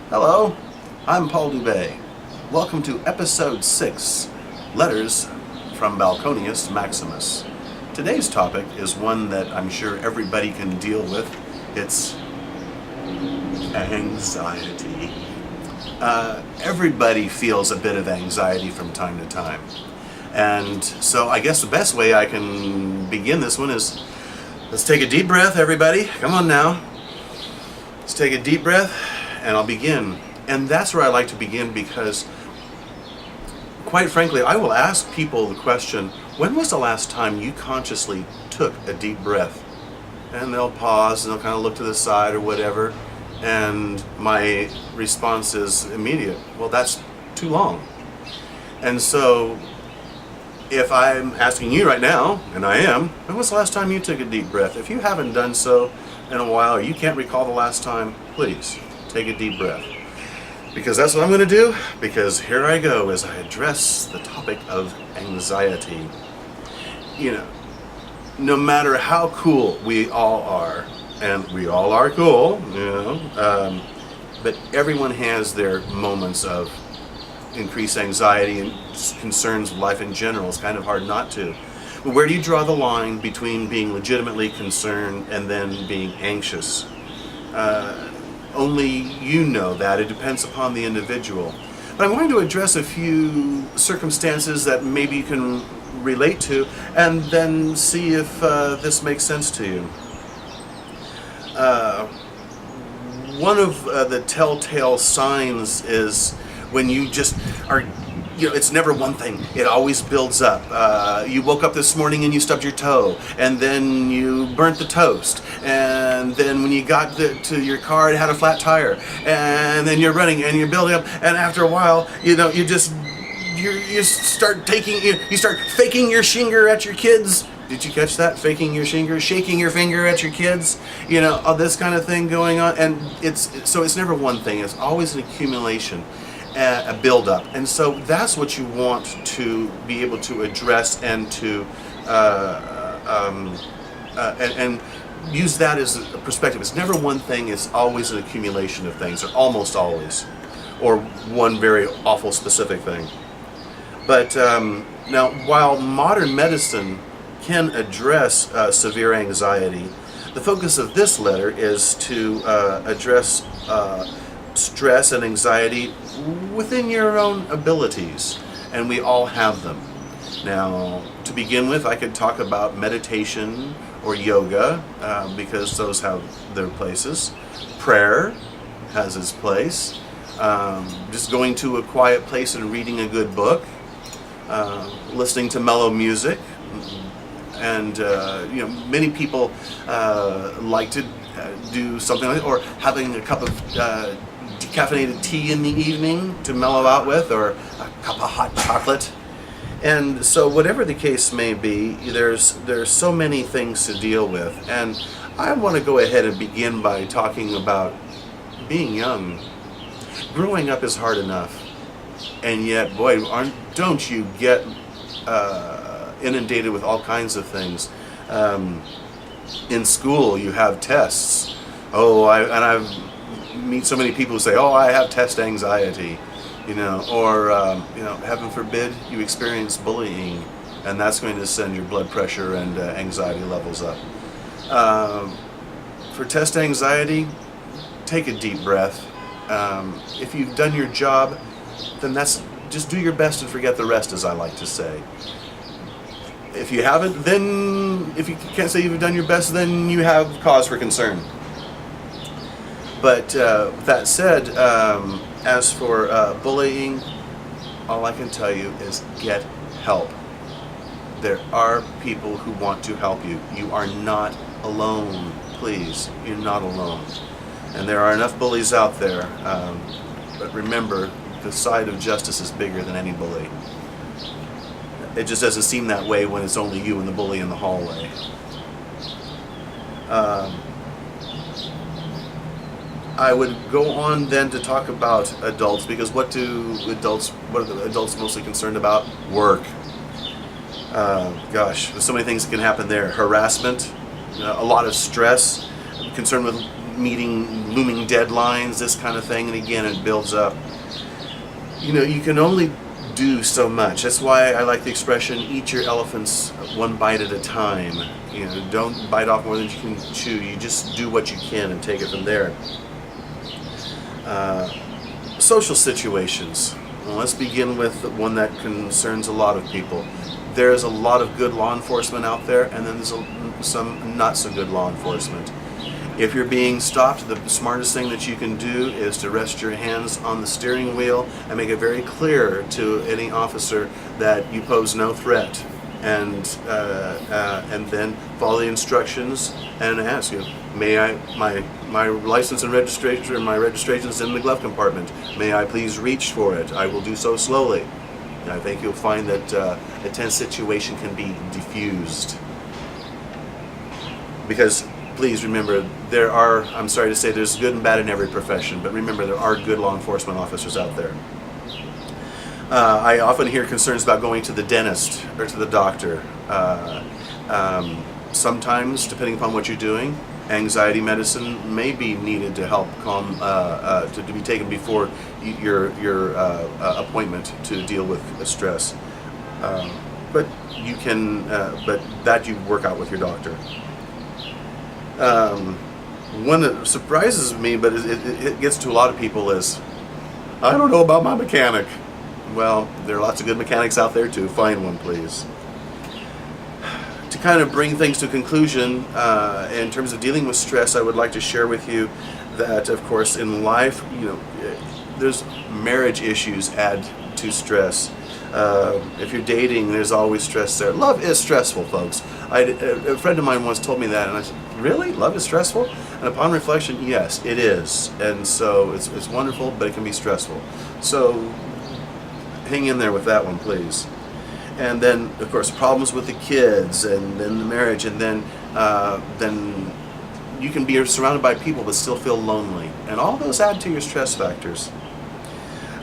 Hello, I'm Paul Dubay. Welcome to episode 6, Letters from Balconius Maximus. Today's topic is one that I'm sure everybody can deal with. It's anxiety. Everybody feels a bit of anxiety from time to time. And so I guess the best way I can begin this one is, let's take a deep breath, everybody. Come on now. Let's take a deep breath. And I'll begin. And that's where I like to begin because, quite frankly, I will ask people the question, when was the last time you consciously took a deep breath? And they'll pause and they'll kind of look to the side or whatever. And my response is immediate. Well, that's too long. And so, if I'm asking you right now, and I am, when was the last time you took a deep breath? If you haven't done so in a while, or you can't recall the last time, please take a deep breath. Because that's what I'm going to do, because here I go as I address the topic of anxiety. You know, no matter how cool we all are, and we all are cool, but everyone has their moments of increased anxiety and concerns with life in general. It's kind of hard not to. But where do you draw the line between being legitimately concerned and then being anxious? Only you know that. It depends upon the individual. But I'm going to address a few circumstances that maybe you can relate to and then see if this makes sense to you. One of the telltale signs is when you just are, it's never one thing. It always builds up. You woke up this morning and you stubbed your toe, and then you burnt the toast, and then when you got to your car, it had a flat tire, and then you're running and you're building up, and after a while, you start faking your shinger at your kids. Did you catch that? Faking your shinger, shaking your finger at your kids, all this kind of thing going on, and it's never one thing. It's always an accumulation. A build-up, and so that's what you want to be able to address and to and use that as a perspective. It's never one thing. It's always an accumulation of things, or almost always, or one very awful specific thing. But now, while modern medicine can address severe anxiety, the focus of this letter is to address stress and anxiety within your own abilities, and we all have them. Now, to begin with, I could talk about meditation or yoga, because those have their places. Prayer has its place. Just going to a quiet place and reading a good book, listening to mellow music, and many people like to do something like that, or having a cup of decaffeinated tea in the evening to mellow out with, or a cup of hot chocolate. And so whatever the case may be, there's so many things to deal with, and I want to go ahead and begin by talking about being young. Growing up is hard enough, and yet, boy, don't you get inundated with all kinds of things. In school, you have tests. I've meet so many people who say, I have test anxiety, or heaven forbid you experience bullying, and that's going to send your blood pressure and anxiety levels up. For test anxiety, take a deep breath. If you've done your job, then just do your best and forget the rest, as I like to say. If you haven't, then if you can't say you've done your best, then you have cause for concern. But with that said, as for bullying, all I can tell you is get help. There are people who want to help you. You are not alone, please. You're not alone. And there are enough bullies out there. But remember, the side of justice is bigger than any bully. It just doesn't seem that way when it's only you and the bully in the hallway. I would go on then to talk about adults, because what are the adults mostly concerned about? Work. Gosh, there's so many things that can happen there. Harassment, a lot of stress, concern with meeting looming deadlines, this kind of thing, and again it builds up. You know, you can only do so much. That's why I like the expression, eat your elephants one bite at a time. You know, don't bite off more than you can chew. You just do what you can and take it from there. Social situations. Well, let's begin with one that concerns a lot of people. There's a lot of good law enforcement out there, and then there's some not so good law enforcement. If you're being stopped, the smartest thing that you can do is to rest your hands on the steering wheel and make it very clear to any officer that you pose no threat, and then follow the instructions and ask you, may I, my license and registration, or my registration's in the glove compartment. May I please reach for it? I will do so slowly. And I think you'll find that a tense situation can be diffused. Because please remember, there are, I'm sorry to say, there's good and bad in every profession, but remember, there are good law enforcement officers out there. I often hear concerns about going to the dentist or to the doctor. Sometimes, depending upon what you're doing, anxiety medicine may be needed to help calm, to be taken before your appointment to deal with stress. But you can, but that you work out with your doctor. One that surprises me, but it gets to a lot of people, is, I don't know about my mechanic. Well, there are lots of good mechanics out there too. Find one, please. To kind of bring things to a conclusion, in terms of dealing with stress, I would like to share with you that, of course, in life, you know, there's marriage issues add to stress. If you're dating, there's always stress there. Love is stressful, folks. A friend of mine once told me that, and I said, really? Love is stressful? And upon reflection, yes, it is. And so it's wonderful, but it can be stressful. So hang in there with that one, please. And then, of course, problems with the kids, and then the marriage, and then you can be surrounded by people but still feel lonely. And all those add to your stress factors.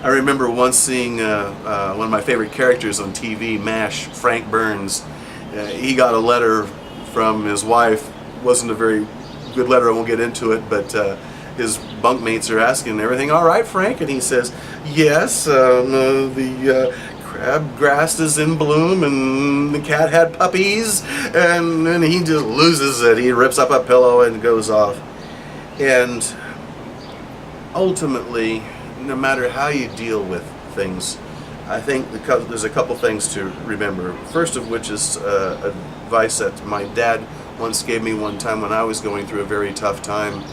I remember once seeing one of my favorite characters on TV, MASH, Frank Burns. He got a letter from his wife. Wasn't a very good letter, I won't get into it, but his bunkmates are asking, everything all right, Frank? And he says, yes, the crabgrass is in bloom, and the cat had puppies, and then he just loses it. He rips up a pillow and goes off. And ultimately, no matter how you deal with things, I think there's a couple things to remember. First of which is advice that my dad once gave me one time when I was going through a very tough time.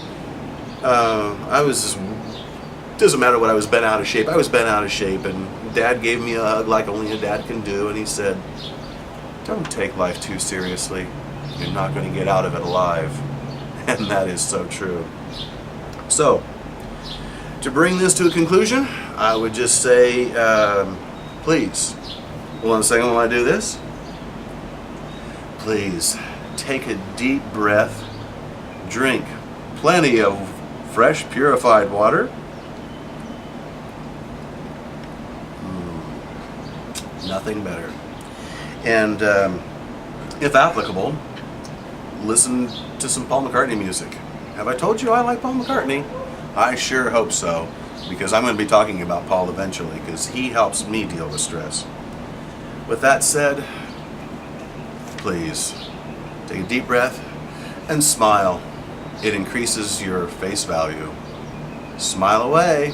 Doesn't matter what I was bent out of shape. I was bent out of shape, and Dad gave me a hug like only a dad can do, and he said, don't take life too seriously. You're not going to get out of it alive. And that is so true. So, to bring this to a conclusion, I would just say, please, hold on a second while I do this. Please, take a deep breath, drink plenty of fresh, purified water. Nothing better. And if applicable, listen to some Paul McCartney music. Have I told you I like Paul McCartney? I sure hope so, because I'm going to be talking about Paul eventually, because he helps me deal with stress. With that said, please take a deep breath and smile. It increases your face value. Smile away.